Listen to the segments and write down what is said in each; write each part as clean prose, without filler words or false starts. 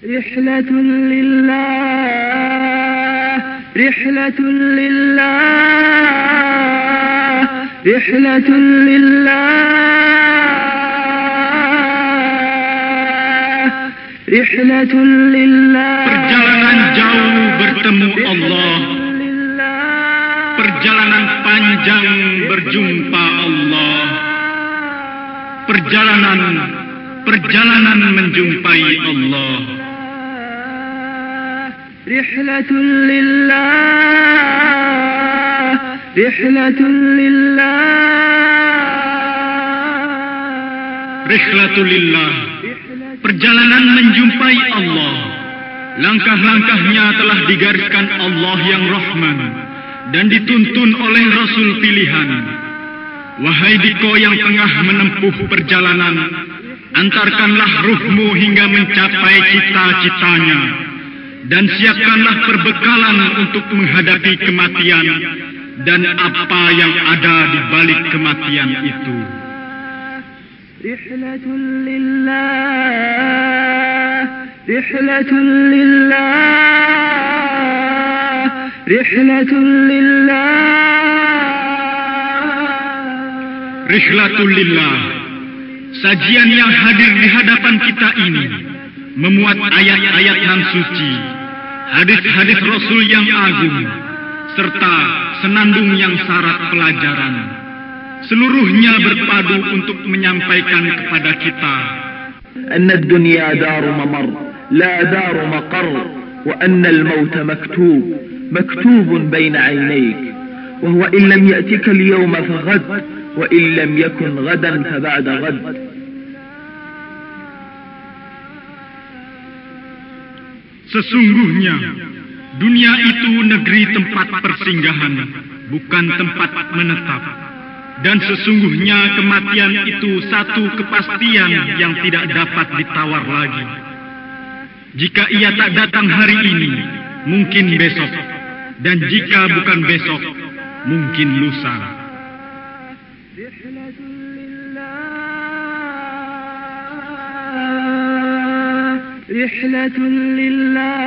رحلة لله رحلة لله رحلة لله رحلة لله. Perjalanan jauh bertemu Allah, perjalanan panjang berjumpa Allah, perjalanan menjumpai Allah. رحلة لله رحلة لله Rihlatulillah, perjalanan menjumpai Allah. Langkah-langkahnya telah digariskan Allah yang Rahman dan dituntun oleh Rasul pilihan. Wahai diko yang tengah menempuh perjalanan, antarkanlah ruhmu hingga mencapai cita-citanya, dan siapkanlah perbekalan untuk menghadapi kematian dan apa yang ada di balik kematian itu. رحلة لله رحلة لله رحلة لله. Rihlatulillah, sajian yang hadir di hadapan kita ini memuat ayat-ayat nan suci, hadis-hadis Rasul yang agung, serta senandung yang syarat pelajaran. Seluruhnya berpadu untuk menyampaikan kepada kita أن الدنيا دار ممر لا دار مقر وأن الموت مكتوب بين عينيك وهو إن لم يأتك اليوم فغد وإن لم يكن غدا فبعد غد. Sesungguhnya dunia itu negeri tempat persinggahan, bukan tempat menetap. Dan sesungguhnya kematian itu satu kepastian yang tidak dapat ditawar lagi. Jika ia tak datang hari ini, mungkin besok. Dan jika bukan besok, mungkin lusa. رحلة لله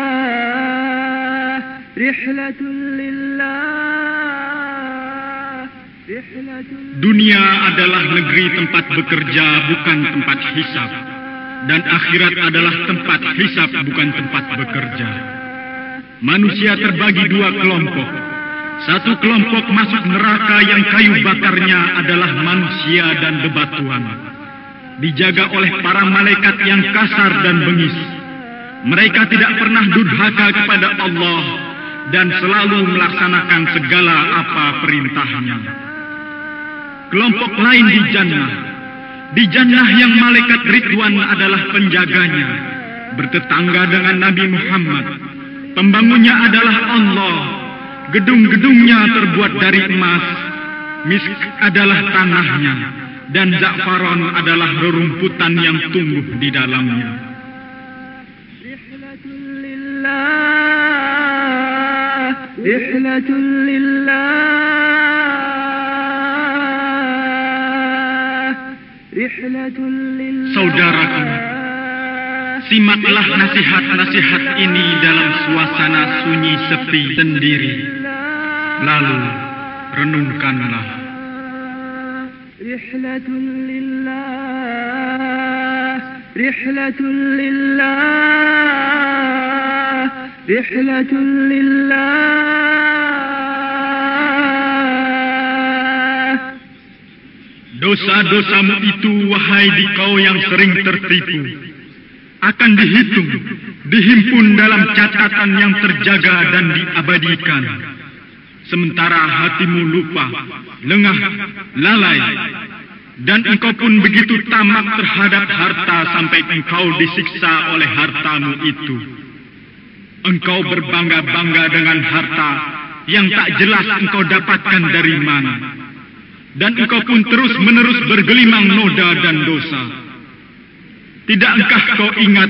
رحلة لله. Dunia adalah negeri tempat bekerja, bukan tempat hisab. Dan akhirat adalah tempat hisab, bukan tempat bekerja. Manusia terbagi dua kelompok. Satu kelompok masuk neraka yang kayu bakarnya adalah manusia dan bebatuan. Dijaga oleh para malaikat yang kasar dan bengis. Mereka tidak pernah durhaka kepada Allah dan selalu melaksanakan segala apa perintahnya. Kelompok lain di jannah. Di jannah yang malaikat Ridwan adalah penjaganya, bertetangga dengan Nabi Muhammad. Pembangunnya adalah Allah. Gedung-gedungnya terbuat dari emas. Misk adalah tanahnya, dan za'faron adalah rerumputan yang tumbuh di dalamnya. Rihlatun lillah Rihlatun lillah. Saudaraku, simaklah nasihat-nasihat ini dalam suasana sunyi sepi sendiri. Lalu renungkanlah. Rihlatun lillah Rihlatun lillah Rihlatun lillah. Dosa-dosamu itu, wahai dikau yang sering tertipu, akan dihitung, dihimpun dalam catatan yang terjaga dan diabadikan. Sementara hatimu lupa, lengah, lalai, dan engkau pun begitu tamak terhadap harta sampai engkau disiksa oleh hartamu itu. Engkau berbangga-bangga dengan harta yang tak jelas engkau dapatkan dari mana. Dan engkau pun terus-menerus bergelimang noda dan dosa. Tidakkah kau ingat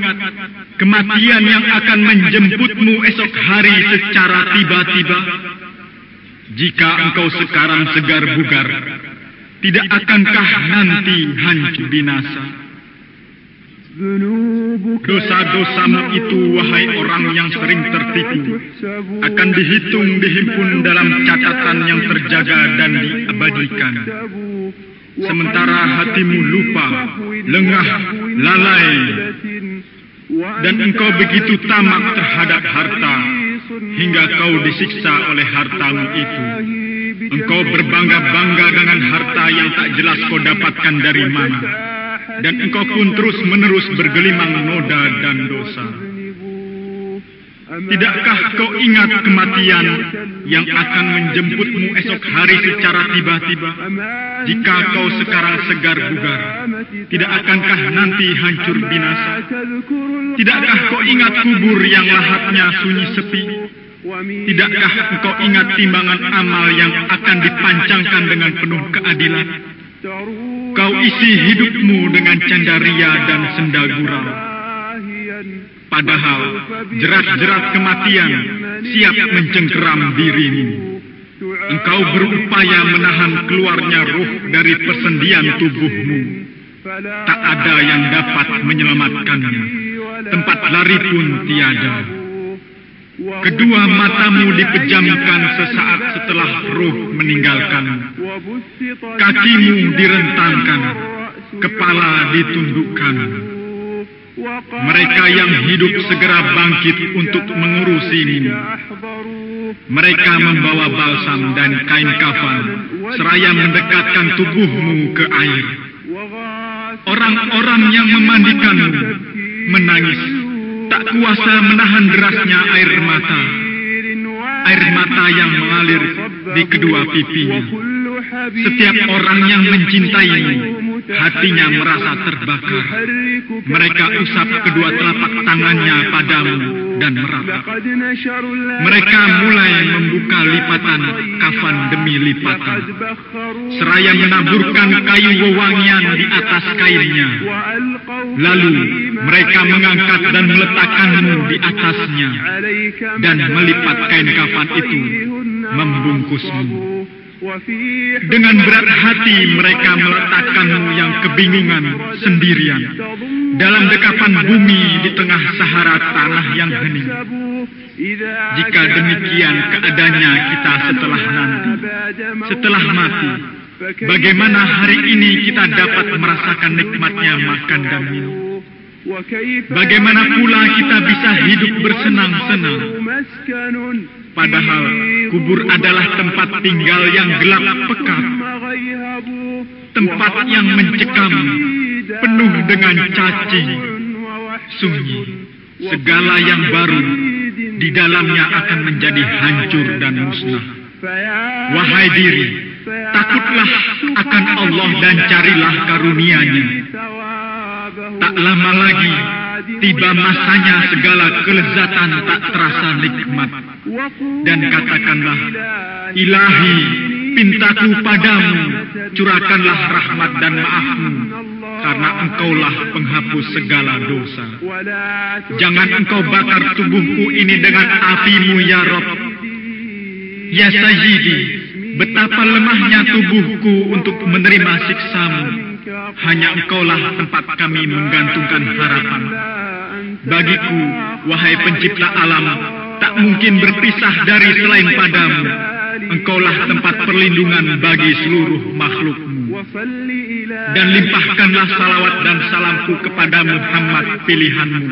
kematian yang akan menjemputmu esok hari secara tiba-tiba? Jika engkau sekarang segar bugar, tidak akankah nanti hancur binasa? Dosa-dosamu itu, wahai orang yang sering tertipu, akan dihitung, dihimpun dalam catatan yang terjaga dan diabadikan. Sementara hatimu lupa, lengah, lalai, dan engkau begitu tamak terhadap harta, hingga kau disiksa oleh hartamu itu. Engkau berbangga-bangga dengan harta yang tak jelas kau dapatkan dari mana, dan engkau pun terus-menerus bergelimang noda dan dosa. Tidakkah kau ingat kematian yang akan menjemputmu esok hari secara tiba-tiba? Jika kau sekarang segar bugar, tidak akankah nanti hancur binasa? Tidakkah kau ingat kubur yang lahatnya sunyi sepi? Tidakkah engkau ingat timbangan amal yang akan dipancangkan dengan penuh keadilan? Kau isi hidupmu dengan candaria dan senda gurau. Padahal jerat-jerat kematian siap mencengkeram dirimu. Engkau berupaya menahan keluarnya ruh dari persendian tubuhmu. Tak ada yang dapat menyelamatkannya. Tempat lari pun tiada. Kedua matamu dipejamkan sesaat setelah ruh meninggalkanmu. Kakimu direntangkan, kepala ditundukkan. Mereka yang hidup segera bangkit untuk mengurusimu. Mereka membawa balsam dan kain kafan, seraya mendekatkan tubuhmu ke air. Orang-orang yang memandikanmu menangis, tak kuasa menahan derasnya air mata yang mengalir di kedua pipinya. Setiap orang yang mencintaimu, hatinya merasa terbakar. Mereka usap kedua telapak tangannya padamu dan meratap. Mereka mulai membuka lipatan kafan demi lipatan, seraya menaburkan kayu wewangian di atas kainnya. Lalu mereka mengangkat dan meletakkanmu di atasnya, dan melipat kain kafan itu membungkusmu. Dengan berat hati mereka meletakkanmu yang kebingungan sendirian dalam dekapan bumi di tengah sahara tanah yang hening. Jika demikian keadaannya kita setelah nanti, setelah mati, bagaimana hari ini kita dapat merasakan nikmatnya makan dan minum? Bagaimana pula kita bisa hidup bersenang-senang? Padahal kubur adalah tempat tinggal yang gelap pekat, tempat yang mencekam, penuh dengan cacing, sunyi. Segala yang baru di dalamnya akan menjadi hancur dan musnah. Wahai diri, takutlah akan Allah dan carilah karunia-Nya. Tak lama lagi tiba masanya segala kelezatan tak terasa nikmat. Dan katakanlah, Ilahi, pintaku padamu, curahkanlah rahmat dan maafmu, karena engkaulah penghapus segala dosa. Jangan engkau bakar tubuhku ini dengan apimu ya Rabb. Ya Sayyidi, betapa lemahnya tubuhku untuk menerima siksamu. Hanya engkaulah tempat kami menggantungkan harapan. Bagiku, wahai pencipta alam, tak mungkin berpisah dari selain padamu. Engkaulah tempat perlindungan bagi seluruh makhlukmu. Dan limpahkanlah salawat dan salamku kepada Muhammad pilihanmu.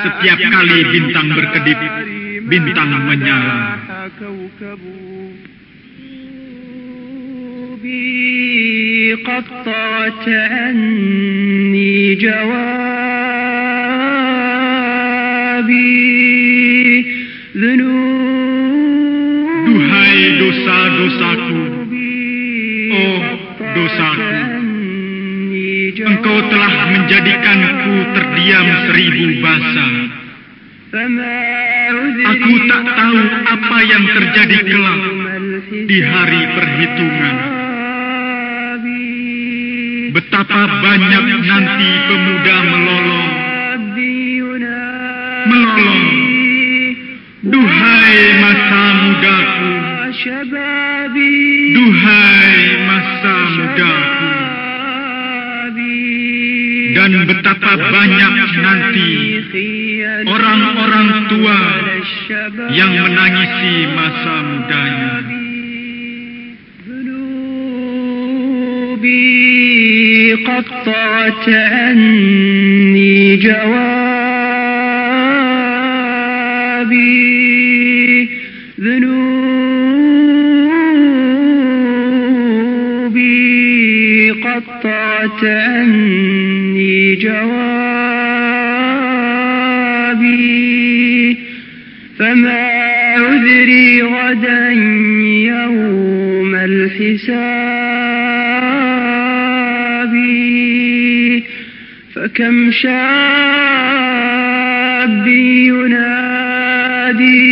Setiap kali bintang berkedip, bintang menyala. قد طغت عني جوابي ذنوب. Duhai dosa-dosaku, oh dosaku, engkau telah menjadikanku terdiam 1000 basa. Aku tak tahu apa yang terjadi kelak di hari perhitungan. Betapa banyak nanti pemuda melolong. Duhai masa mudaku, duhai masa mudaku. Dan betapa banyak nanti orang-orang tua yang menangisi masa mudanya. قطعت عني جوابي ذنوبي قطعت عني جوابي فما عذري غدا يوم الحساب فكم شاب ينادي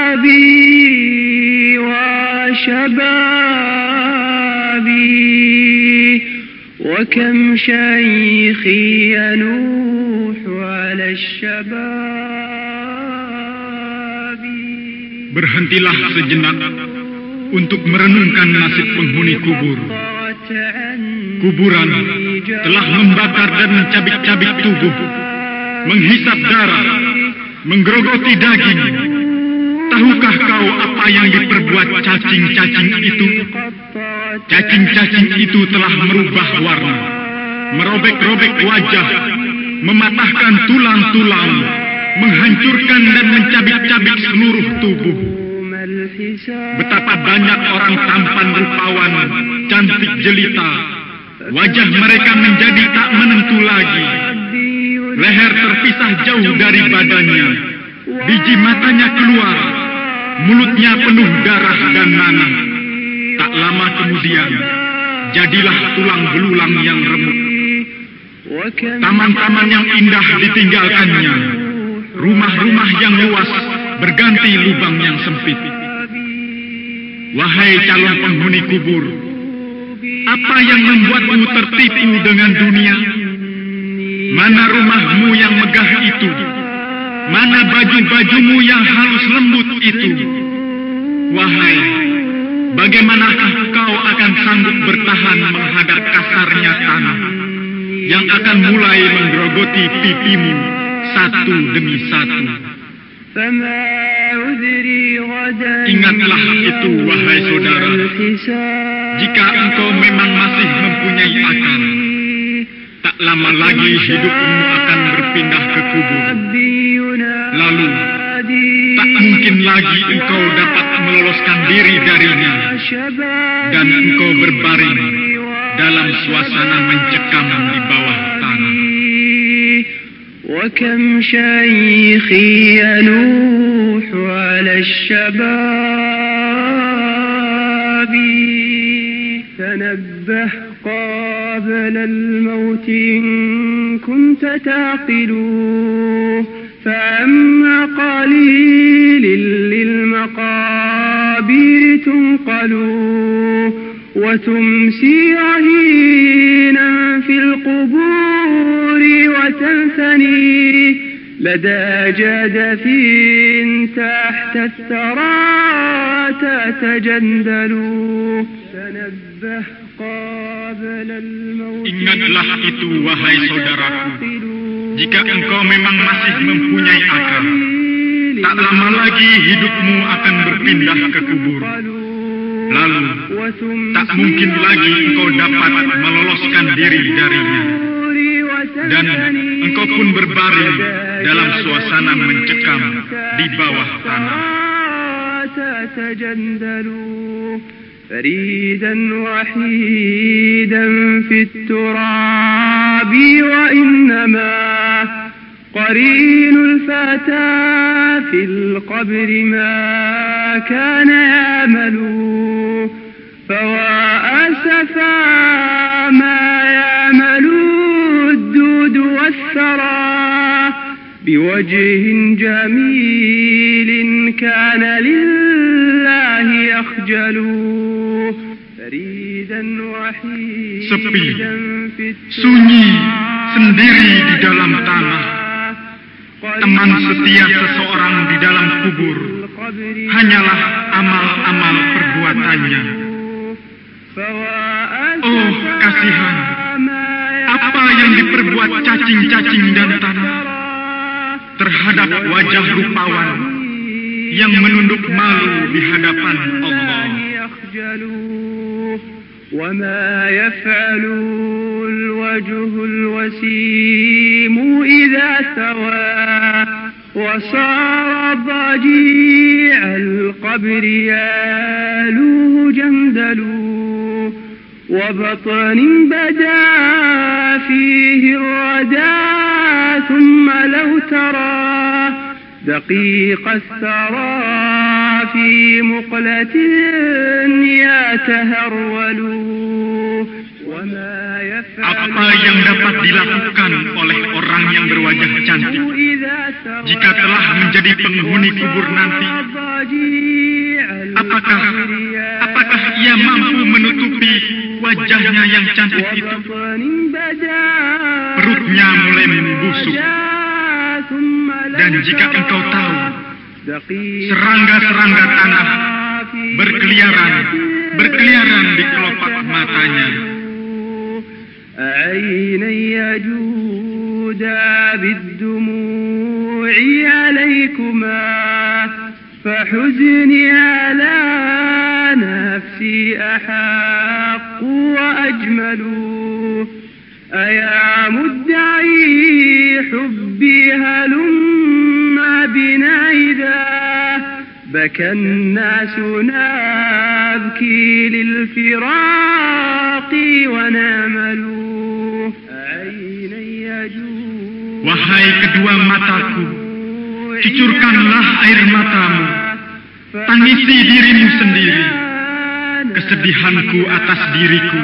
وشبابي وشبابي وكم شيخ ينوح على الشباب. Berhentilah sejenak untuk merenungkan nasib penghuni kubur. Kuburan telah membakar dan mencabik-cabik tubuh, menghisap darah, menggerogoti daging. Tahukah kau apa yang diperbuat cacing-cacing itu? Cacing-cacing itu telah merubah warna, merobek-robek wajah, mematahkan tulang-tulang, menghancurkan dan mencabik-cabik seluruh tubuh. Betapa banyak orang tampan rupawan, cantik jelita, wajah mereka menjadi tak menentu lagi. Leher terpisah jauh dari badannya, biji matanya keluar, mulutnya penuh darah dan nanah. Tak lama kemudian, jadilah tulang belulang yang remuk. Taman-taman yang indah ditinggalkannya, rumah-rumah yang luas berganti lubang yang sempit. Wahai calon penghuni kubur, apa yang membuatmu tertipu dengan dunia? Mana rumahmu yang megah itu? Mana baju-bajumu yang halus lembut itu? Wahai, bagaimanakah kau akan sanggup bertahan menghadap kasarnya tanah yang akan mulai menggerogoti pipimu satu demi satu? Ingatlah itu, wahai saudara, jika engkau memang masih mempunyai akal, tak lama lagi hidupmu akan berpindah ke kubur. Lalu, tak mungkin lagi engkau dapat meloloskan diri darinya, dan engkau berbaring dalam suasana mencekam di bawah tanah. وكم شيخ ينوح على الشباب تنبه قبل الموت إن كنت تعقل فأما قليل للمقابر تنقل وتمسي رهينا في القبور وتنثني لدى جدث تحت الثرى تتجندل تنبه قبل الموت. Ingatlah itu, wahai saudaraku, jika engkau memang masih mempunyai akal, tak lama lagi hidupmu akan berpindah ke kubur. Lalu, tak mungkin lagi engkau dapat meloloskan diri darinya, dan engkau pun berbaring dalam suasana mencekam di bawah tanah. فريدا وحيدا في التراب وإنما قرين الفتى في القبر ما كان يأمل فوأسفا ما يأمل الدود والثرى بوجه جميل كان لله يخجل فريدا وحيدا sepi, sunyi, sendiri di dalam tanah. Teman setia seseorang di dalam kubur hanyalah amal-amal perbuatannya. Oh, kasihan, apa yang diperbuat cacing-cacing dan tanah terhadap wajah rupawan yang menunduk malu di hadapan Allah. وما يفعل الوجه الوسيم إذا ثوى وصار ضجيع القبر يالوه جندل وبطن بدا فيه الردى ثم لو ترى دقيق الثرى في مقلة يتهرول وما يفعل. Apa yang dapat dilakukan oleh orang yang berwajah cantik jika telah menjadi penghuni kubur nanti? Apakah ia mampu menutupi wajahnya yang cantik itu? Perutnya mulai membusuk. Dan jika engkau tahu, serangga-serangga tanah berkeliaran di kelopak matanya. عينا يجود بالدموع عليكما فحزني على نفسي أحق وأجمل أيا مدعي حبي هلم بنا إذا بكى الناس نبكي للفراق ونامل عينا يجود. Wahai kedua mataku, cucurkanlah air matamu, tangisi dirimu sendiri. Kesedihanku atas diriku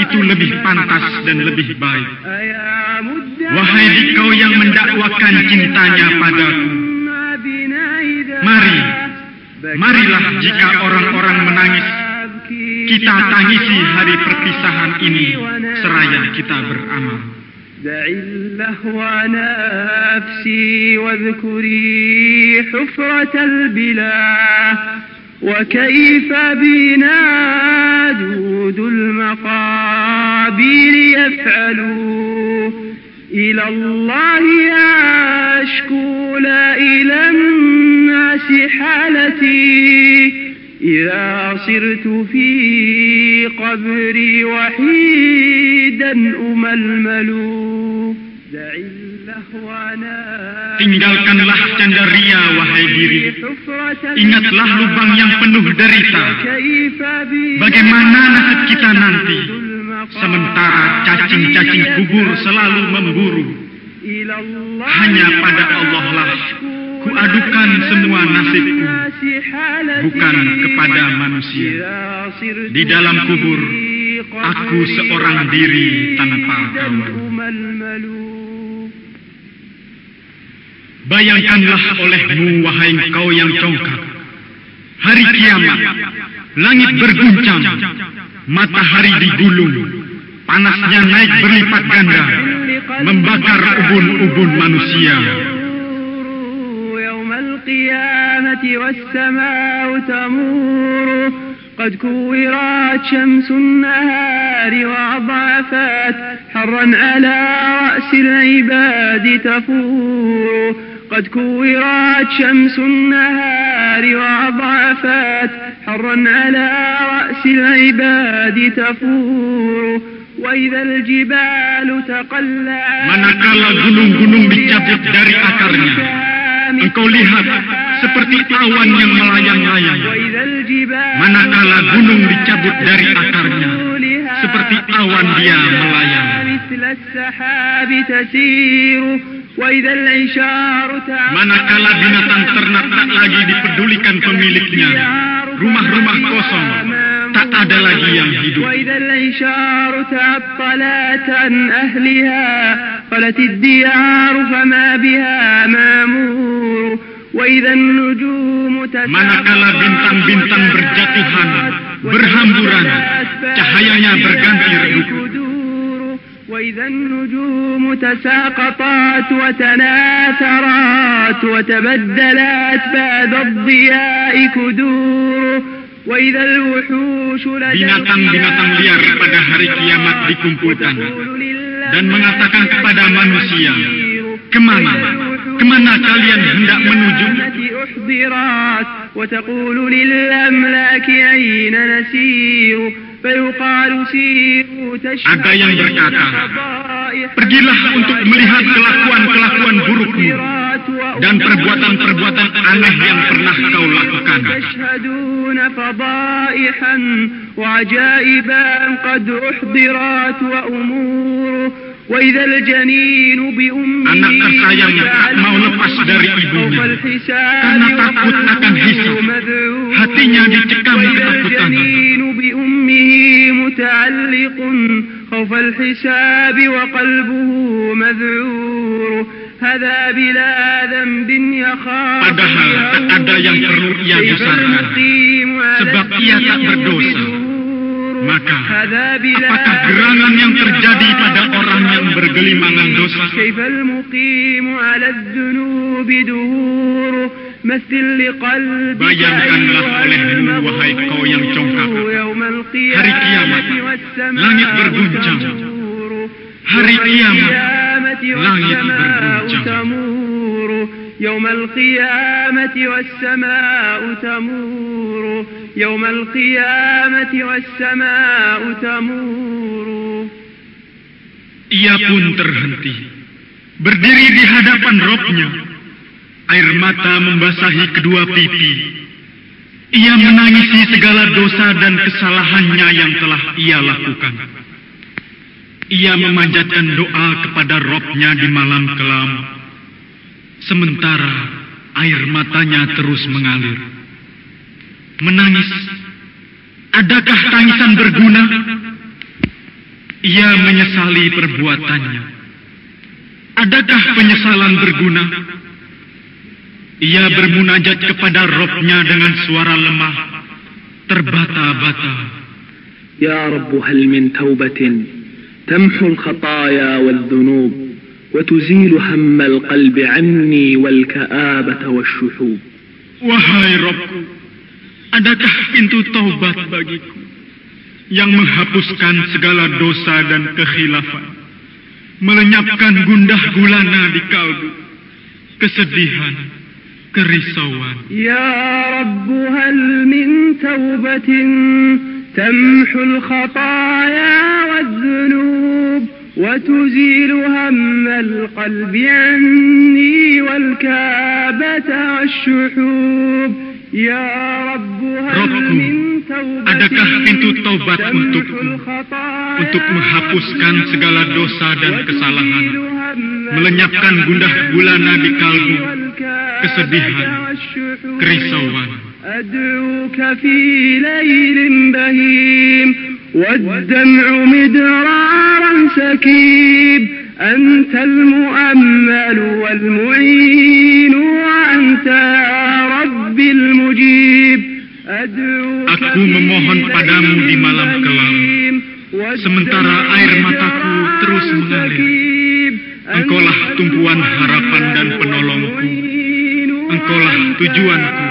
itu lebih pantas dan lebih baik. Wahai dikau yang mendakwakan cintanya padaku, marilah jika orang-orang menangis, kita tangisi hari perpisahan ini seraya kita beramal. دع اللهو نفسي واذكري حفرة البلا وكيف بنا دود المقابر يفعلوا إلى الله أشكو لا إلى الناس حالتي إذا صرت في قبري وحيدا أململ. Tinggalkanlah candaria, wahai diri. Ingatlah lubang yang penuh derita. Bagaimana nasib kita nanti, sementara cacing-cacing kubur selalu memburu. Hanya pada Allah lah kuadukan semua nasibku, bukan kepada manusia. Di dalam kubur, aku seorang diri tanpa kawan. Bayangkanlah olehmu, wahai engkau yang congkak, hari kiamat, langit berguncang, matahari digulung, panasnya naik berlipat ganda, membakar ubun-ubun manusia. القيامة والسماء تمور قد كورت شمس النهار وأضعفت حرا على رأس العباد تفور قد كورت شمس النهار وأضعفت حرا على رأس العباد تفور وإذا الجبال تقلعت. Manakala gunung-gunung dicabut dari akarnya, engkau lihat seperti awan yang melayang-layang. Manakala gunung dicabut dari akarnya, seperti awan dia melayang. Manakala binatang ternak tak lagi dipedulikan pemiliknya, rumah-rumah kosong, tak ada lagi yang hidup. Manakala bintang-bintang berjatuhan, berhamburan, cahayanya berganti redup. وإذا النجوم تساقطت وتناثرت وتبدلت بعد الضياء كدور وإذا الوحوش binatang-binatang liar pada hari kiamat dikumpulkan dan mengatakan kepada manusia, kemana kalian hendak menuju? وتقول للأملاك أين نسير فيقال سيروا Ada yang berkata, pergilah untuk melihat kelakuan-kelakuan burukmu dan perbuatan-perbuatan aneh yang pernah kau lakukan. تشهدون فضائحا وعجائبا قد أحضرت وأمور وإذا الجنين بأمه Anak tersayang tak mau lepas dari ibunya karena takut akan hisab. Hatinya dicekam ketakutan. بأمه متعلق خوف الحساب وقلبه مذعور هذا بلا ذنب يخاف. Padahal tak ada yang perlu ia dosarkan, sebab ia tak berdosa. Maka, apakah gerangan yang terjadi pada orang yang bergelimangan dosa? Bayangkanlah olehmu, wahai kau yang congkak. Hari kiamat, langit berguncang. Hari kiamat, langit berguncang. يوم القيامة والسماء تمور يوم القيامة والسماء تمور. Ia pun terhenti, berdiri di hadapan Robnya. Air mata membasahi kedua pipi. Ia menangisi segala dosa dan kesalahannya yang telah ia lakukan. Ia memanjatkan doa kepada Robnya di malam kelam. Sementara air matanya terus mengalir. Menangis. Adakah tangisan berguna? Ia menyesali perbuatannya. Adakah penyesalan berguna? Ia bermunajat kepada Robnya dengan suara lemah, terbata-bata. Ya Rabb, hal min taubatin tamhu al-khataya wal-dhunub وتزيل هم القلب عني والكآبة والشحوب. Wahai Rabbku, adakah pintu taubat bagiku yang menghapuskan segala dosa dan kekhilafan, melenyapkan gundah gulana di kalbu, kesedihan, kerisauan. Ya Rabb, hal min taubatin tamhu al-khataya wal-dhunub وتزيل هم القلب عني والكابة والشحوب. يا رب هل من توبة. Adakah pintu taubat untukku untuk menghapuskan segala dosa dan kesalahan, melenyapkan gundah gulana di kalbu, kesedihan, kerisauan. أدعوك في ليل بهيم والدمع مدرارا سكيب أنت المؤمل والمعين وأنت رب المجيب. Aku memohon padamu di malam kelam, sementara air mataku terus mengalir. Engkaulah tumpuan harapan dan penolongku. Engkaulah tujuanku,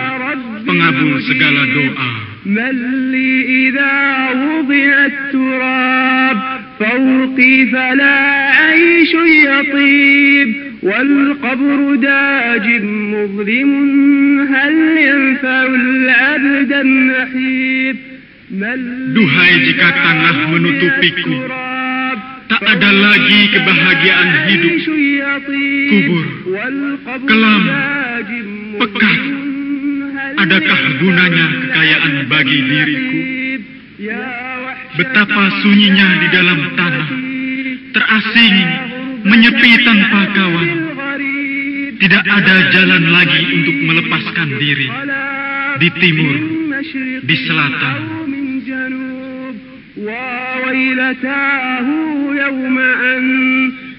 pengabul segala doa. من لي إذا وضع التراب فوقي فلا عيش يطيب والقبر داج مظلم هل ينفع العبد النحيب. Duhai, jika tanah menutupiku, tak ada lagi kebahagiaan hidup. Kubur, kelam, pekat, adakah gunanya kekayaan bagi diriku? Betapa sunyinya di dalam tanah, terasing, menyepi tanpa kawan. Tidak ada jalan lagi untuk melepaskan diri. Di timur, di selatan. وويلتاه يوم أن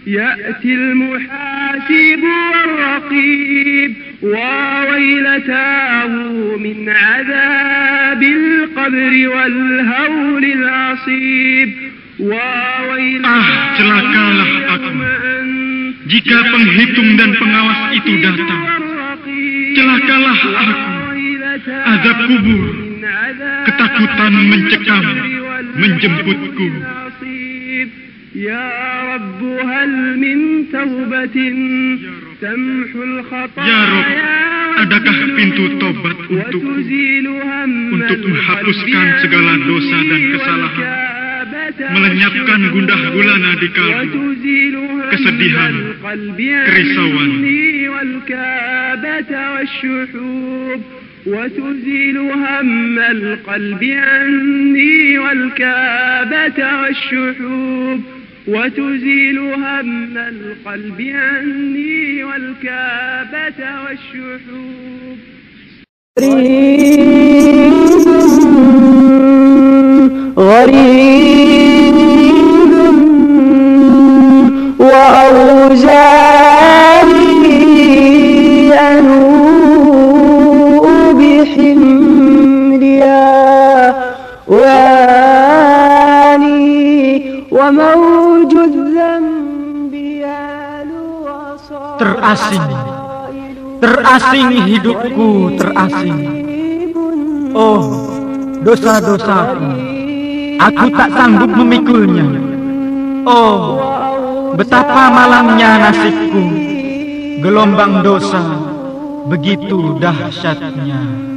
يأتي المحاسب والرقيب وويلتاه من عذاب القبر والهول العصيب. Celakalah aku jika penghitung dan pengawas itu datang. Celakalah aku, azab kubur, Ketakutan mencekam, menjemputku. Ya Rabb, hal min taubatin tamhul khataya. Ya Rabb, adakah pintu tobat untukku untuk menghapuskan segala dosa dan kesalahan, melenyapkan gundah gulana di kalbu, kesedihan, kerisauan, وتزيل هم القلب عني والكابة والشحوب وتزيل هم القلب عني والكابة والشحوب. غريب وأوزاري أنوء بحملها واني وموج الذنب يالو Terasing hidupku, terasing. Oh, dosa-dosaku, aku tak sanggup memikulnya. Oh, betapa malangnya nasibku. Gelombang dosa begitu dahsyatnya.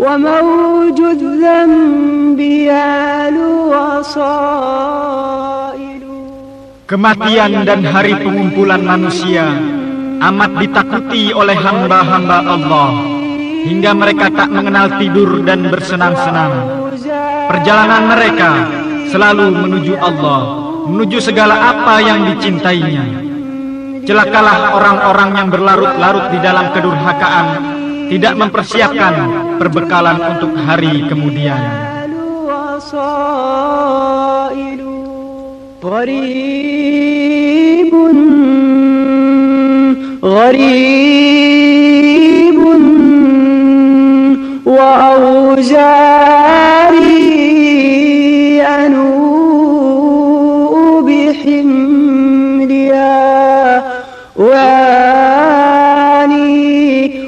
وموج الذنب يالو وصائل. Kematian dan hari pengumpulan manusia amat ditakuti oleh hamba-hamba Allah, hingga mereka tak mengenal tidur dan bersenang-senang. Perjalanan mereka selalu menuju Allah, menuju segala apa yang dicintainya. Celakalah orang-orang yang berlarut-larut di dalam kedurhakaan, tidak mempersiapkan perbekalan untuk hari kemudian. غريب غريب وأوزاري أنوء بحملها واني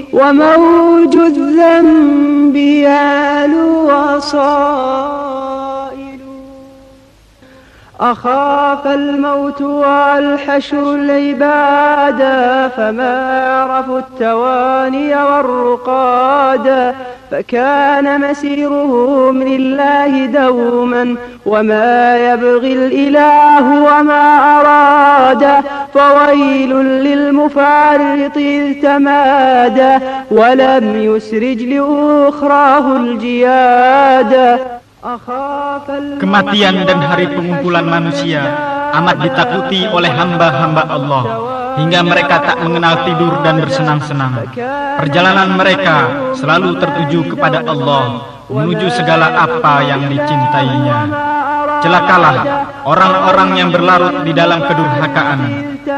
وموج الذنب يالو وصائل. أخاف الموت والحشر العباد فما عرفوا التواني والرقاد، فكان مسيرهم لله دوما وما يبغي الإله وما أراد. فويل للمفرط إذ تمادى ولم يسرج لأخراه الجياد. Kematian dan hari pengumpulan manusia amat ditakuti oleh hamba-hamba Allah, hingga mereka tak mengenal tidur dan bersenang-senang. Perjalanan mereka selalu tertuju kepada Allah, menuju segala apa yang dicintainya. Celakalah orang-orang yang berlarut di dalam kedurhakaan,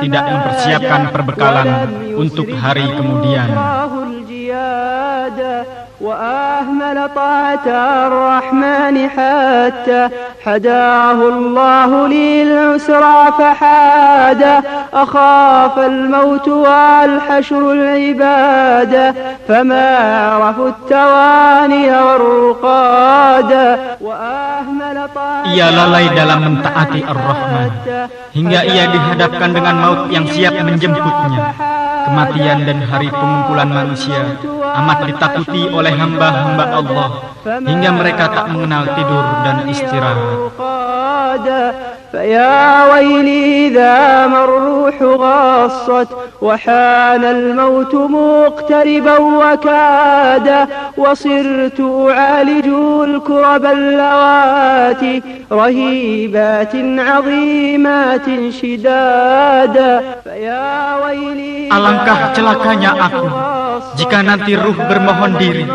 tidak mempersiapkan perbekalan untuk hari kemudian. وأهمل طاعة الرحمن حتى حداه الله للعسرى فحاد. أخاف الموت والحشر العباد فما عرفوا التواني والرقاد. Ia lalai dalam mentaati Ar-Rahman, hingga ia dihadapkan dengan maut yang siap menjemputnya. Kematian dan hari pengumpulan manusia amat ditakuti oleh hamba-hamba Allah, hingga mereka tak mengenal tidur dan istirahat. فيا ويلي إذا ما الروح غصت وحان الموت مقتربا وكاد. وصرت أعالج الكرب اللواتي رهيبات عظيمات شدادا. فيا ويلي Alangkah celakanya aku jika nanti ruh bermohon diri,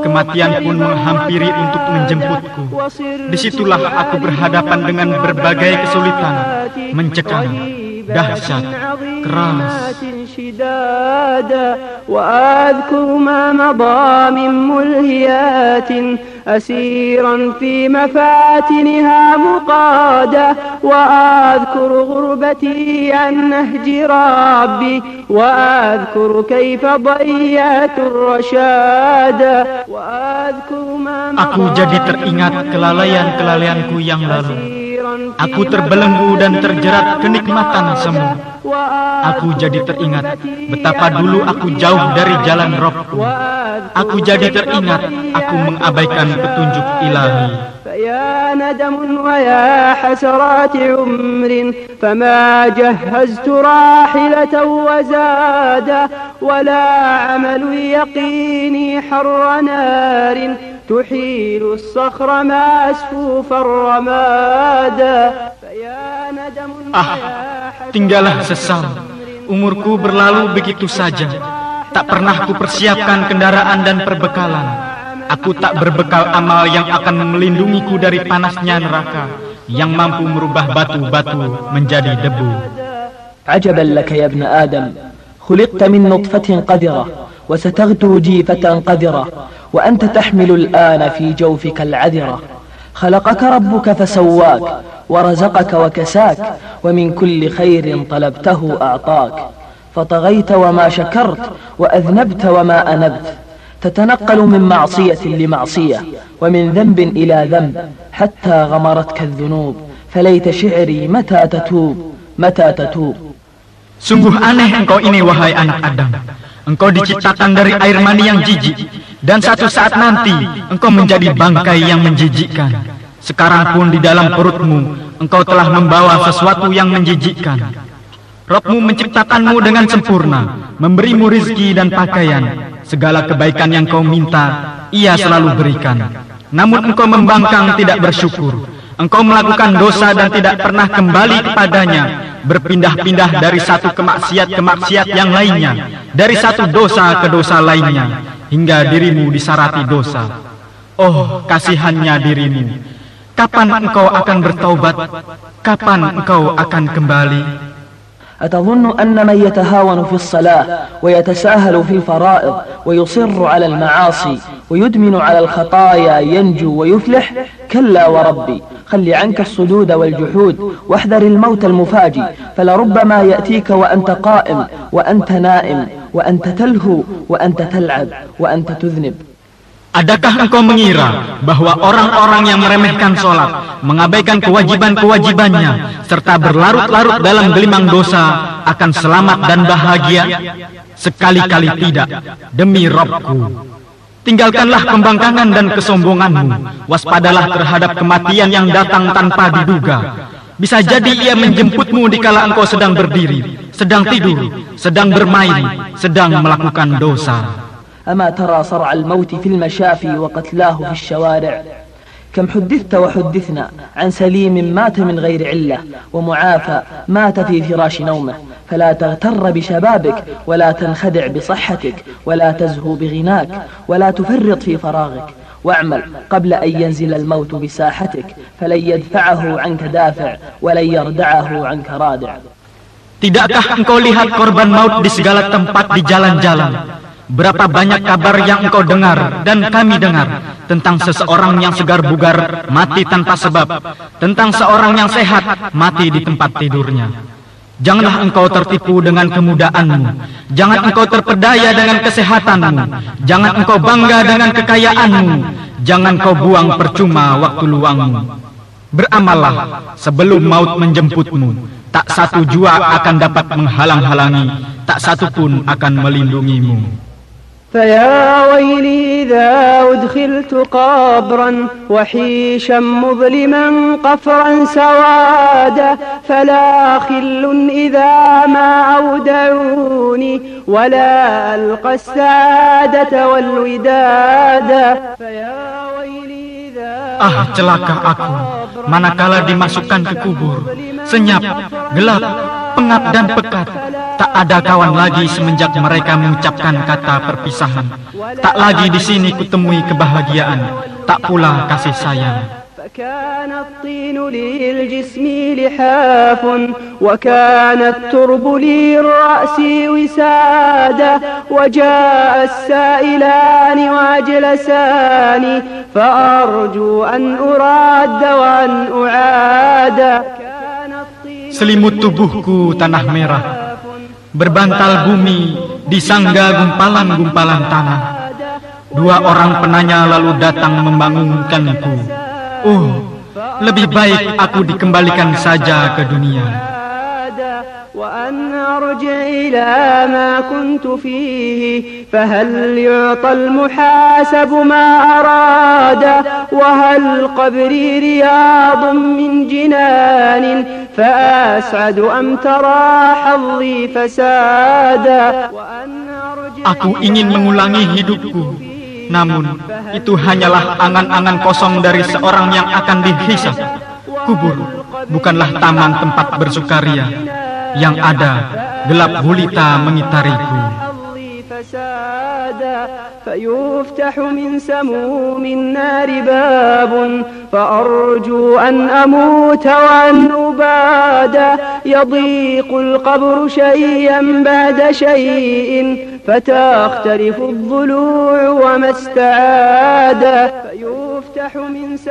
kematian pun menghampiri untuk menjemputku. Disitulah aku berhadapan dengan berbagai kesulitan, mencekam, dahsyat, keras, شدادا وأذكر ما مضى من ملهيات أسيرا في مفاتنها مقادا وأذكر غربتي عن نهج ربي وأذكر كيف ضيعت الرشادا وأذكر ما مضى. Aku jadi teringat kelalaian-kelalaianku yang lalu. Aku terbelenggu dan terjerat kenikmatan semu. Aku jadi teringat betapa dulu aku jauh dari jalan Rabbku. Aku jadi teringat aku mengabaikan petunjuk ilahi. فيا ندم ويا حسرات عمر فما جهزت راحلة وزادا ولا عمل يقيني حر نار تحيل الصخر مسفوف الرمادا فيا ندم tinggallah sesal. Umurku berlalu begitu saja. Tak pernah kupersiapkan kendaraan dan perbekalan. Aku tak berbekal amal yang akan melindungiku dari panasnya neraka, yang mampu merubah batu-batu menjadi debu. عجبا لك يا ابن آدم خلقت من نطفة قذرة وستغدو جيفة قذرة وأنت تحمل الآن في جوفك العذرة خلقك ربك فسواك ورزقك وكساك ومن كل خير طلبته أعطاك فطغيت وما شكرت وأذنبت وما أنبت تتنقل من معصية لمعصية ومن ذنب إلى ذنب حتى غمرتك الذنوب فليت شعري متى تتوب. Sungguh aneh engkau ini wahai anak Adam. Engkau diciptakan dari air mani yang jijik, dan satu saat nanti engkau menjadi bangkai yang menjijikkan. Sekarang pun di dalam perutmu engkau telah membawa sesuatu yang menjijikkan. Rabbmu menciptakanmu dengan sempurna, memberimu rizki dan pakaian. Segala kebaikan yang kau minta, Ia selalu berikan. Namun engkau membangkang, tidak bersyukur. Engkau melakukan dosa dan tidak pernah kembali kepadanya, berpindah-pindah dari satu kemaksiat yang lainnya, dari satu dosa ke dosa lainnya, hingga dirimu disarati dosa. Oh, kasihannya dirimu. Kapan engkau akan bertaubat? Kapan engkau akan kembali? أتظن أن من يتهاون في الصلاة ويتساهل في الفرائض ويصر على المعاصي ويدمن على الخطايا ينجو ويفلح؟ كلا وربي خل عنك الصدود والجحود واحذر الموت المفاجئ فلربما يأتيك وأنت قائم وأنت نائم وأنت تلهو وأنت تلعب وأنت تذنب. Adakah engkau mengira bahwa orang-orang yang meremehkan sholat, mengabaikan kewajiban-kewajibannya, serta berlarut-larut dalam gelimang dosa akan selamat dan bahagia? Sekali-kali tidak, demi Rabbku. Tinggalkanlah pembangkangan dan kesombonganmu. Waspadalah terhadap kematian yang datang tanpa diduga. Bisa jadi ia menjemputmu dikala engkau sedang berdiri, sedang tidur, sedang bermain, sedang melakukan dosa. أما ترى صرع الموت في المشافي وقتلاه في الشوارع؟ كم حدثت وحدثنا عن سليم مات من غير علة ومعافى مات في فراش نومه فلا تغتر بشبابك ولا تنخدع بصحتك ولا تزهو بغناك ولا تفرط في فراغك واعمل قبل أن ينزل الموت بساحتك فلن يدفعه عنك دافع ولن يردعه عنك رادع. Tidakkah engkau lihat korban maut di segala tempat di jalan-jalan? Berapa banyak kabar yang engkau dengar dan kami dengar tentang seseorang yang segar bugar mati tanpa sebab, tentang seorang yang sehat mati di tempat tidurnya. Janganlah engkau tertipu dengan kemudaanmu, jangan engkau terpedaya dengan kesehatanmu, jangan engkau bangga dengan kekayaanmu, jangan kau buang percuma waktu luangmu. Beramallah sebelum maut menjemputmu. Tak satu jua akan dapat menghalang-halangi, tak satu pun akan melindungimu. فيا ويلي إذا أدخلت قبرا وحيشا مظلما قفرا سوادا فلا خل إذا ما أودعوني ولا ألقى السعادة والودادا فيا ويلي إذا celaka aku manakala dimasukkan ke kubur, senyap, gelap, pengap dan pekat. Tak ada kawan lagi semenjak mereka mengucapkan kata perpisahan. Tak lagi di sini kutemui kebahagiaan, tak pula kasih sayang. فكان الطين للجسم لحاف وكان الترب للرأس وسادة وجاء السائلان وأجلسان فأرجو أن أراد وأن أعاد. Selimut tubuhku tanah merah, berbantal bumi disangga gumpalan-gumpalan tanah. Dua orang penanya lalu datang membangunkanku. Oh, lebih baik aku dikembalikan saja ke dunia. وأن أرجع إلى ما كنت فيه فهل يعطى المحاسب ما أراد وهل قبري رياض من جنان فأسعد أم ترى حظي فسادا. Aku ingin mengulangi hidupku, namun itu hanyalah angan-angan kosong dari seorang yang akan dihisab. Kubur bukanlah taman tempat bersukaria. Yang ada gelap gulita mengitariku. فيفتح من سموم النار باب فأرجو أن أموت وأن أباد يضيق القبر شيئا بعد شيء فتختلف الضلوع وما استعاد.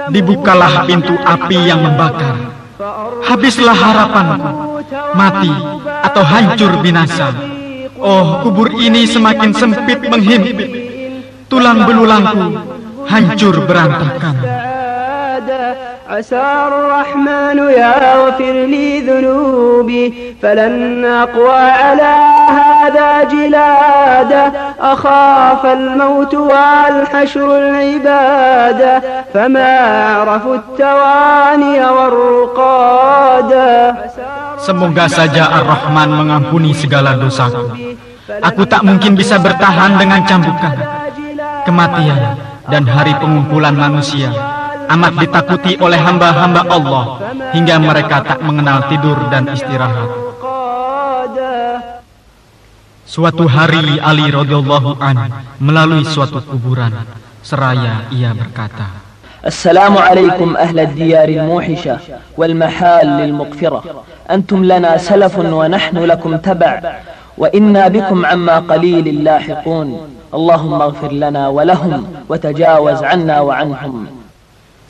Dibukalah pintu api yang membakar. Habislah harapanku, mati atau hancur binasa. Oh, kubur ini semakin sempit menghimpit. Tulang belulangku hancur berantakan. عسى الرحمن يغفر لي ذنوبي فلن أقوى على هذا جلادا أخاف الموت والحشر العبادة فما عرفوا التواني والرقادا. Semoga saja Ar-Rahman mengampuni segala dosaku. Aku tak mungkin bisa bertahan dengan cambukan. Kematian dan hari pengumpulan manusia amat ditakuti oleh hamba-hamba Allah hingga mereka tak mengenal tidur dan istirahat. Suatu hari Ali radhiyallahu anhu melalui suatu kuburan. Seraya ia berkata, السلام عليكم أهل الديار الموحشة والمحال للمغفرة أنتم لنا سلف ونحن لكم تبع وإنا بكم عما قليل لاحقون اللهم اغفر لنا ولهم وتجاوز عنا وعنهم.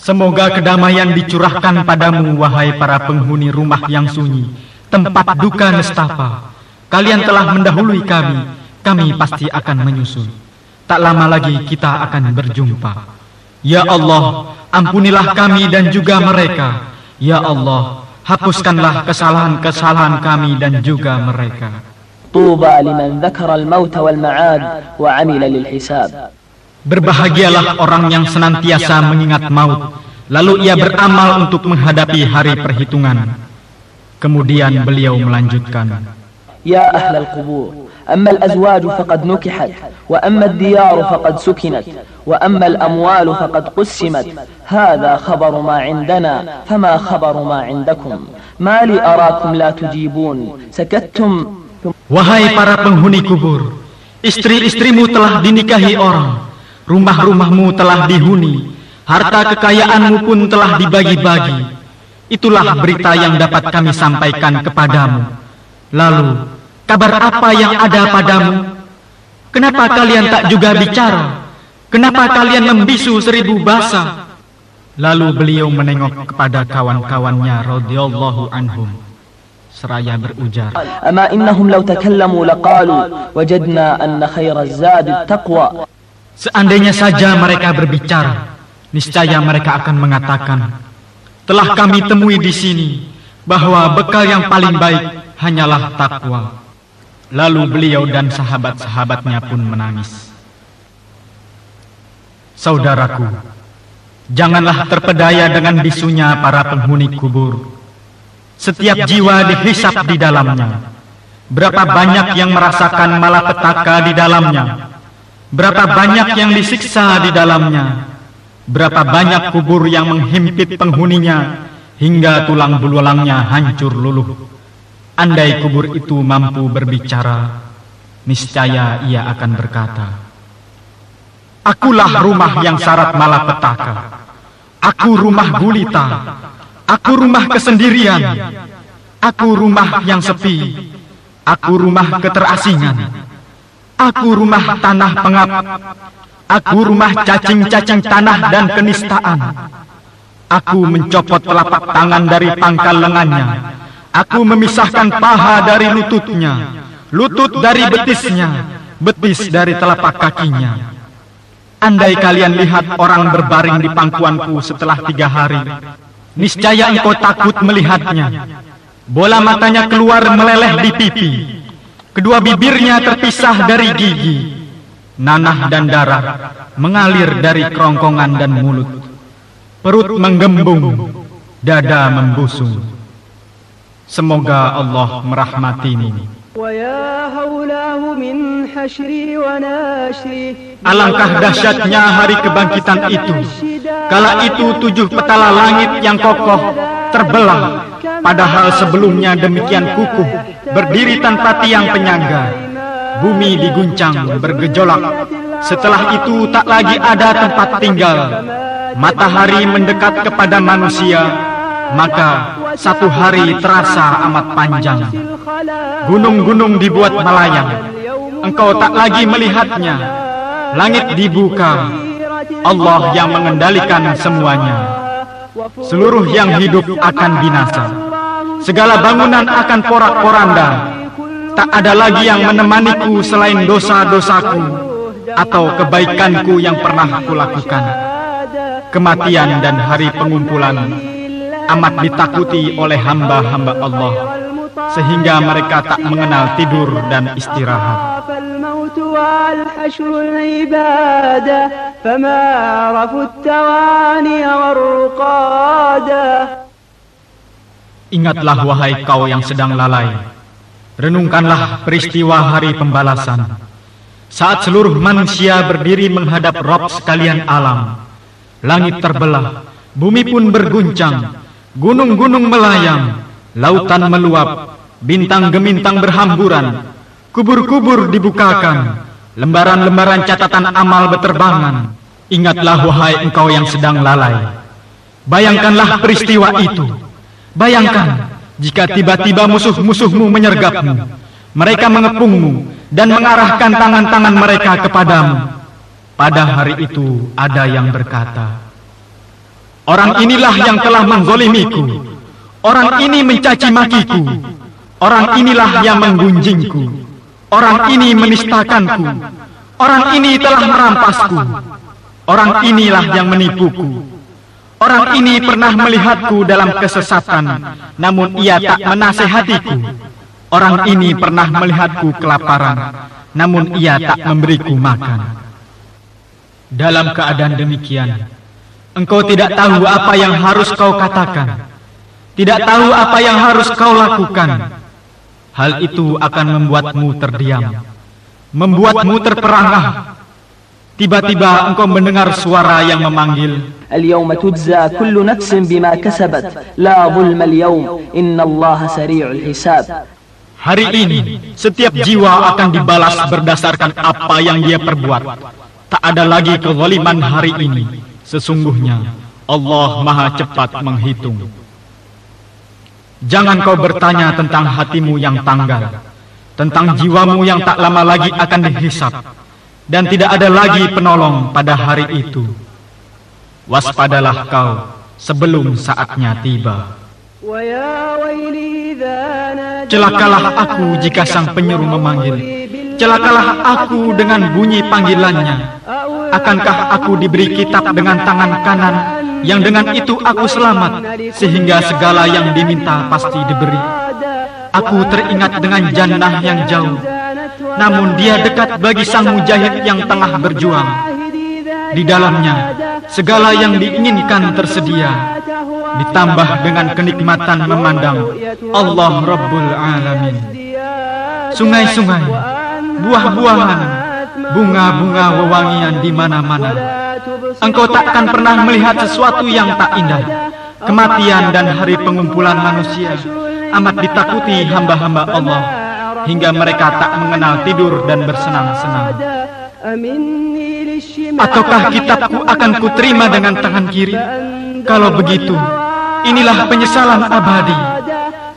Semoga kedamaian dicurahkan padamu, wahai para penghuni rumah yang sunyi, tempat duka nestapa. Kalian telah mendahului kami, kami pasti akan menyusul. Tak lama lagi kita akan berjumpa. Ya Allah, ampunilah kami dan juga mereka. Ya Allah, hapuskanlah kesalahan-kesalahan kami dan juga mereka. Tuba liman dzakara al-maut wal ma'ad wa 'amila lil hisab. Berbahagialah orang yang senantiasa mengingat maut, lalu ia beramal untuk menghadapi hari perhitungan. Kemudian beliau melanjutkan, Ya ahlal qubur, amma al-azwaj faqad nukihat, wa amma ad-diyar faqad sukinat, wa amma al-amwal faqad qussimat. Hadha khabaru ma 'indana, fama khabaru ma 'indakum. Ma li arakum la tujibun, sakattum. Wahai para penghuni kubur, istri-istrimu telah dinikahi orang, rumah-rumahmu telah dihuni, harta kekayaanmu pun telah dibagi-bagi. Itulah berita yang dapat kami sampaikan kepadamu. Lalu, kabar apa yang ada padamu? Kenapa kalian tak juga bicara? Kenapa kalian membisu 1000 bahasa? Lalu beliau menengok kepada kawan-kawannya radhiyallahu anhum, seraya berujar, Ama innahum law takallamu laqalu wajadna anna khairaz zadi taqwa. Seandainya saja mereka berbicara, niscaya mereka akan mengatakan, telah kami temui di sini bahwa bekal yang paling baik hanyalah takwa. Lalu beliau dan sahabat-sahabatnya pun menangis. Saudaraku, janganlah terpedaya dengan bisunya para penghuni kubur. Setiap jiwa dihisap di dalamnya. Berapa banyak yang merasakan malapetaka di dalamnya. Berapa banyak yang disiksa di dalamnya. Berapa banyak kubur yang menghimpit penghuninya hingga tulang belulangnya hancur luluh. Andai kubur itu mampu berbicara, niscaya ia akan berkata, Akulah rumah yang syarat malapetaka. Aku rumah gulita, aku rumah kesendirian, aku rumah yang sepi, aku rumah keterasingan, aku rumah tanah pengap, aku rumah cacing-cacing tanah dan kenistaan. Aku mencopot telapak tangan dari pangkal lengannya, aku memisahkan paha dari lututnya, lutut dari betisnya, betis dari telapak kakinya. Andai kalian lihat orang berbaring di pangkuanku setelah 3 hari, niscaya engkau takut melihatnya. Bola matanya keluar meleleh di pipi, kedua bibirnya terpisah dari gigi, nanah dan darah mengalir dari kerongkongan dan mulut. Perut menggembung, dada membusung. Semoga Allah merahmatimu. Alangkah dahsyatnya hari kebangkitan itu. Kala itu 7 petala langit yang kokoh terbelah, padahal sebelumnya demikian kukuh, berdiri tanpa tiang penyangga. Bumi diguncang bergejolak. Setelah itu tak lagi ada tempat tinggal. Matahari mendekat kepada manusia, maka 1 hari terasa amat panjang. Gunung-gunung dibuat melayang, engkau tak lagi melihatnya. Langit dibuka, Allah yang mengendalikan semuanya. Seluruh yang hidup akan binasa, segala bangunan akan porak-poranda. Tak ada lagi yang menemaniku selain dosa-dosaku atau kebaikanku yang pernah kulakukan. Kematian dan hari pengumpulan amat ditakuti oleh hamba-hamba Allah, sehingga mereka tak mengenal tidur dan istirahat. Ingatlah wahai kau yang sedang lalai, renungkanlah peristiwa hari pembalasan, saat seluruh manusia berdiri menghadap Rabb sekalian alam. Langit terbelah, bumi pun berguncang, gunung-gunung melayang, lautan meluap, bintang gemintang berhamburan, kubur-kubur dibukakan, lembaran-lembaran catatan amal berterbangan. Ingatlah wahai engkau yang sedang lalai. Bayangkanlah peristiwa itu. Bayangkan jika tiba-tiba musuh-musuhmu menyergapmu, mereka mengepungmu dan mengarahkan tangan-tangan mereka kepadamu. Pada hari itu ada yang berkata, orang inilah yang telah menzolimiku, orang ini mencaci makiku, orang inilah yang menggunjingku, orang ini menistakanku, orang ini telah merampasku, orang inilah yang menipuku, orang ini pernah melihatku dalam kesesatan, namun ia tak menasehatiku, orang ini pernah melihatku kelaparan, namun ia tak memberiku makan. Dalam keadaan demikian, engkau tidak tahu apa yang harus kau katakan, tidak tahu apa yang harus kau lakukan. Hal itu akan membuatmu terdiam, membuatmu terperangah. Tiba-tiba engkau mendengar suara yang memanggil, Al-yawma tujza kullu nafsin bima kasabat, la zulma al-yawm, innallaha sari'ul hisab. Hari ini setiap jiwa akan dibalas berdasarkan apa yang dia perbuat. Tak ada lagi kezaliman hari ini. Sesungguhnya Allah Maha cepat menghitung. Jangan kau bertanya tentang hatimu yang tanggal, tentang jiwamu yang tak lama lagi akan dihisap, dan tidak ada lagi penolong pada hari itu. Waspadalah kau sebelum saatnya tiba. Celakalah aku jika sang penyeru memanggil. Celakalah aku dengan bunyi panggilannya. Akankah aku diberi kitab dengan tangan kanan, yang dengan itu aku selamat, sehingga segala yang diminta pasti diberi. Aku teringat dengan jannah yang jauh, namun dia dekat bagi sang mujahid yang tengah berjuang. Di dalamnya segala yang diinginkan tersedia, ditambah dengan kenikmatan memandang Allah Rabbul Alamin. Sungai-sungai, buah-buahan, bunga-bunga wewangian di mana-mana. Engkau takkan pernah melihat sesuatu yang tak indah. Kematian dan hari pengumpulan manusia amat ditakuti hamba-hamba Allah, hingga mereka tak mengenal tidur dan bersenang-senang. Ataukah kitabku akan kuterima dengan tangan kiri, Kalau begitu, inilah penyesalan abadi.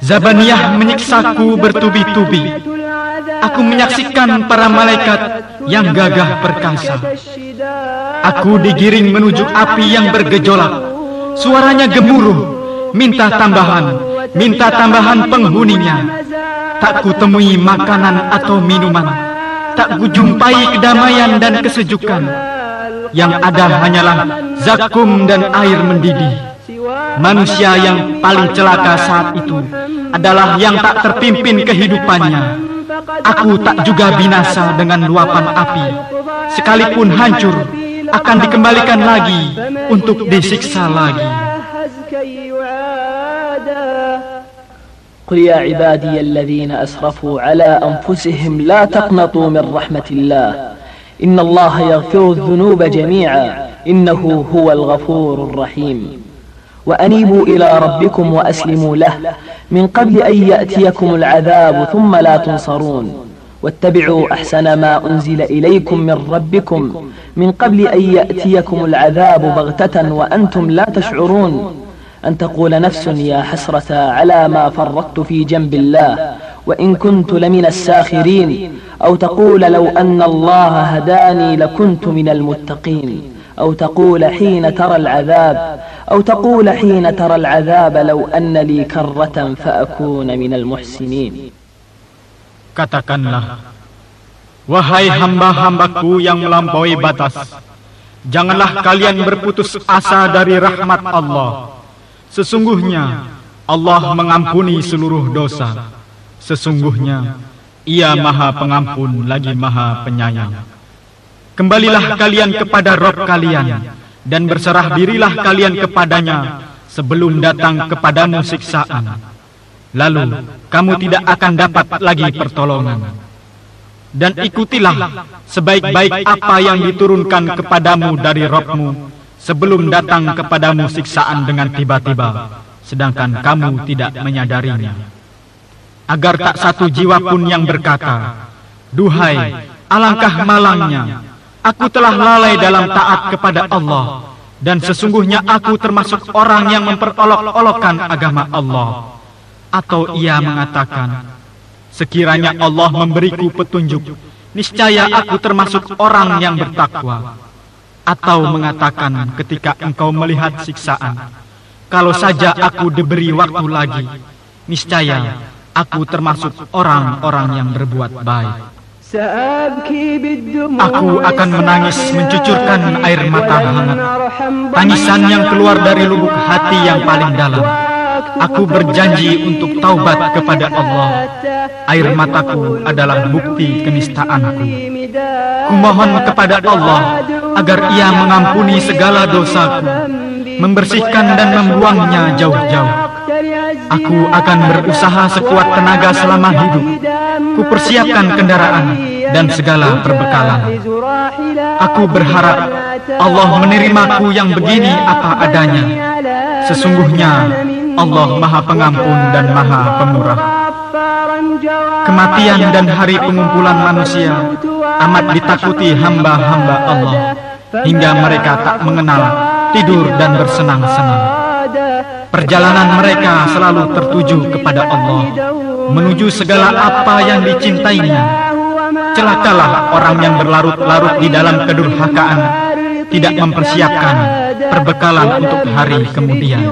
Zabaniyah menyiksaku bertubi-tubi. Aku menyaksikan para malaikat yang gagah perkasa. Aku digiring menuju api yang bergejolak. Suaranya gemuruh, minta tambahan penghuninya. Tak kutemui makanan atau minuman. Tak kujumpai kedamaian dan kesejukan. Yang ada hanyalah zakum dan air mendidih. Manusia yang paling celaka saat itu adalah yang tak terpimpin kehidupannya. Aku tak juga binasa dengan luapan api. Sekalipun hancur, akan dikembalikan lagi untuk disiksa lagi. قل يا عبادي الذين أسرفوا على أنفسهم لا تقنطوا من رحمة الله إن الله يغفر الذنوب جميعا إنه هو الغفور الرحيم وأنيبوا إلى ربكم وأسلموا له من قبل أن يأتيكم العذاب ثم لا تنصرون واتبعوا أحسن ما أنزل إليكم من ربكم من قبل أن يأتيكم العذاب بغتة وأنتم لا تشعرون أن تقول نفس يا حسرة على ما فرطت في جنب الله وإن كنت لمن الساخرين أو تقول لو أن الله هداني لكنت من المتقين أو تقول حين ترى العذاب لو أن لي كرة فأكون من المحسنين. Katakanlah, wahai hamba-hambaku yang melampaui batas, janganlah kalian berputus asa dari rahmat Allah. Sesungguhnya Allah mengampuni seluruh dosa. Sesungguhnya Ia Maha Pengampun lagi Maha Penyayang. Kembalilah kalian kepada Rabb kalian dan berserah dirilah kalian kepadanya sebelum datang kepadamu siksaan. Lalu kamu tidak akan dapat lagi pertolongan. Dan ikutilah sebaik-baik apa yang diturunkan kepadamu dari Rabbmu sebelum datang kepadamu siksaan dengan tiba-tiba, sedangkan kamu tidak menyadarinya. Agar tak satu jiwa pun yang berkata, duhai, alangkah malangnya, aku telah lalai dalam taat kepada Allah, dan sesungguhnya aku termasuk orang yang memperolok-olokkan agama Allah. Atau ia mengatakan, sekiranya Allah memberiku petunjuk, niscaya aku termasuk orang yang bertakwa. Atau mengatakan ketika engkau melihat siksaan, kalau saja aku diberi waktu lagi, niscaya aku termasuk orang-orang yang berbuat baik. Aku akan menangis mencucurkan air mata hangat, tangisan yang keluar dari lubuk hati yang paling dalam. Aku berjanji untuk taubat kepada Allah. Air mataku adalah bukti kenistaanku. Kumohon kepada Allah agar Ia mengampuni segala dosaku, membersihkan dan membuangnya jauh-jauh. Aku akan berusaha sekuat tenaga selama hidup. Kupersiapkan kendaraan dan segala perbekalan. Aku berharap Allah menerimaku yang begini apa adanya. Sesungguhnya Allah Maha Pengampun dan Maha Pemurah. Kematian dan hari pengumpulan manusia amat ditakuti hamba-hamba Allah, hingga mereka tak mengenal tidur dan bersenang-senang. Perjalanan mereka selalu tertuju kepada Allah, menuju segala apa yang dicintainya. Celakalah orang yang berlarut-larut di dalam kedurhakaan, tidak mempersiapkan perbekalan untuk hari kemudian.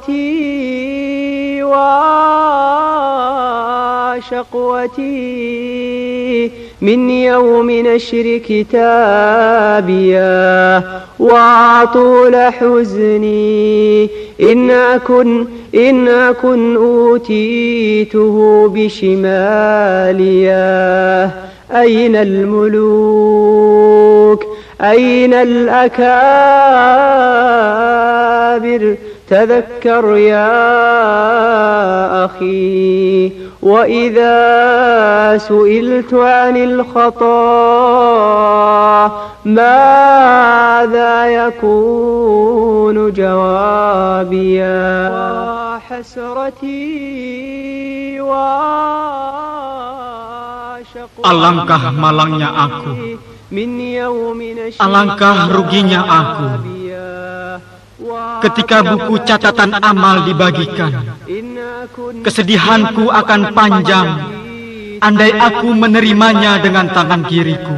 وحسرتي وشقوتي من يوم نشر كتابيا وطول حزني إن أكن أوتيته بشماليا أين الملوك أين الأكابر تذكر يا أخي وإذا سئلت عن الخطا ماذا يكون جوابيا وحسرتي Alangkah malangnya aku Alangkah ruginya aku ketika buku catatan amal dibagikan. Kesedihanku akan panjang andai aku menerimanya dengan tangan kiriku.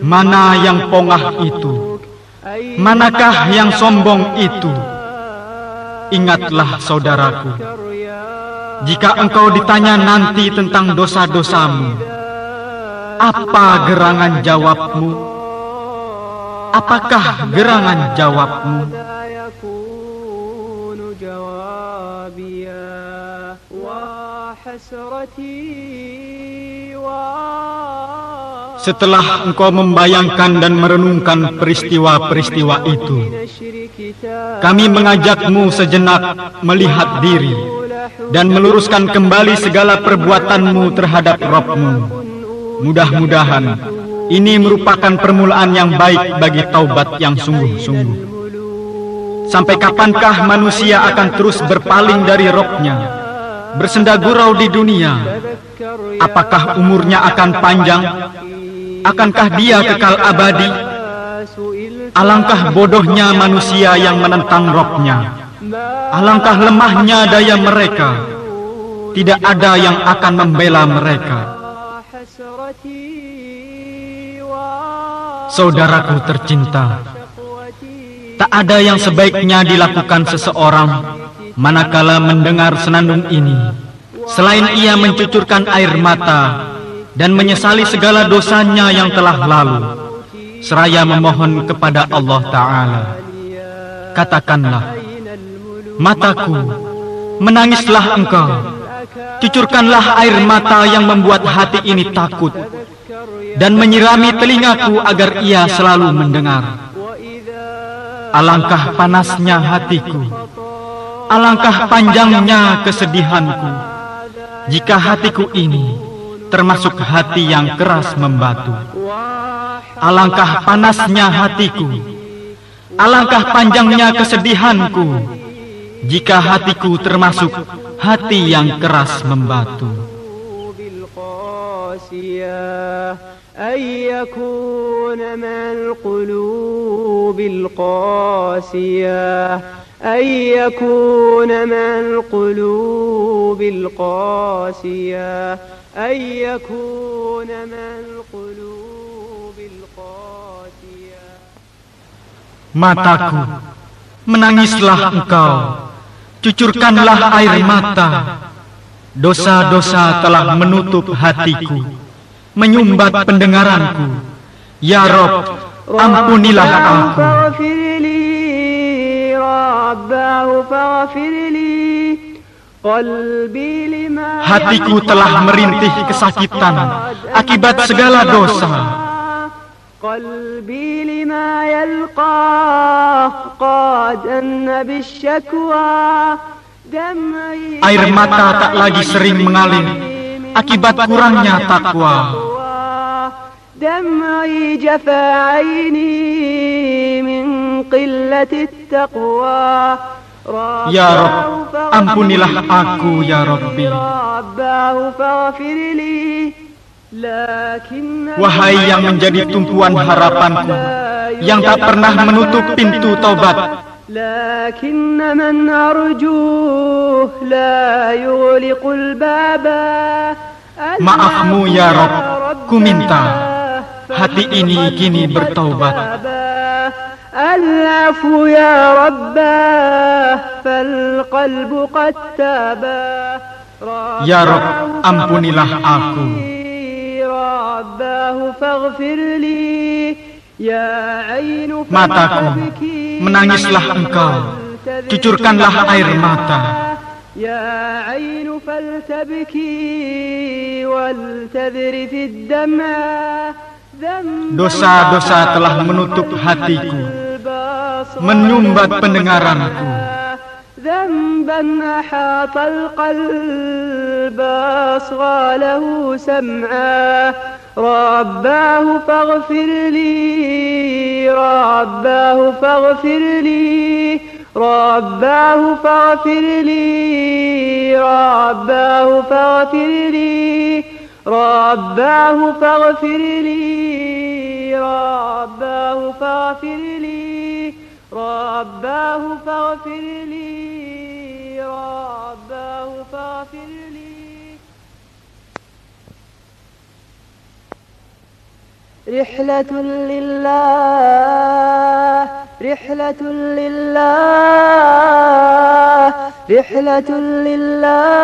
Mana yang pongah itu? Manakah yang sombong itu? Ingatlah saudaraku, jika engkau ditanya nanti tentang dosa-dosamu, apa gerangan jawabmu? Apakah gerangan jawabmu? Setelah engkau membayangkan dan merenungkan peristiwa-peristiwa itu, kami mengajakmu sejenak melihat diri dan meluruskan kembali segala perbuatanmu terhadap Rabb-mu. Mudah-mudahan ini merupakan permulaan yang baik bagi taubat yang sungguh-sungguh. Sampai kapankah manusia akan terus berpaling dari Rabb-nya, bersenda gurau di dunia? Apakah umurnya akan panjang? Akankah dia kekal abadi? Alangkah bodohnya manusia yang menentang Rabb-nya. Alangkah lemahnya daya mereka. Tidak ada yang akan membela mereka. Saudaraku tercinta, tak ada yang sebaiknya dilakukan seseorang manakala mendengar senandung ini, selain ia mencucurkan air mata dan menyesali segala dosanya yang telah lalu, seraya memohon kepada Allah Ta'ala. Katakanlah, mataku, menangislah engkau, cucurkanlah air mata yang membuat hati ini takut, dan menyirami telingaku agar ia selalu mendengar. Alangkah panasnya hatiku, alangkah panjangnya kesedihanku, jika hatiku ini termasuk hati yang keras membatu. Alangkah panasnya hatiku, alangkah panjangnya kesedihanku, jika hatiku termasuk hati yang keras membatu. Mataku, menangislah engkau, cucurkanlah air mata. Dosa-dosa telah menutup hatiku, menyumbat pendengaranku. Ya Rabb, ampunilah aku. Hatiku telah merintih kesakitan akibat segala dosa. Air mata tak lagi sering mengalir akibat kurangnya takwa. Ya Rabb, ampunilah aku ya Rabbi. Wahai yang menjadi tumpuan harapanku, yang tak pernah menutup pintu taubat, maafmu ya Rabb, ku minta hati ini kini bertaubat. العفو يا رباه فالقلب قد تابا. Ya Rabb, ampunilah aku. Mataku, menangislah engkau, cucurkanlah air mata. Dosa-dosa telah menutup hatiku, menyumbat pendengaranku. ذنبا أحاط القلب أصغى له سمعا رباه فاغفر لي رباه فاغفر لي رباه فاغفر لي رباه فاغفر لي رباه فاغفر لي رباه فاغفر لي رباه فاغفر لي رباه فاغفر لي. رحلة لله رحلة لله رحلة لله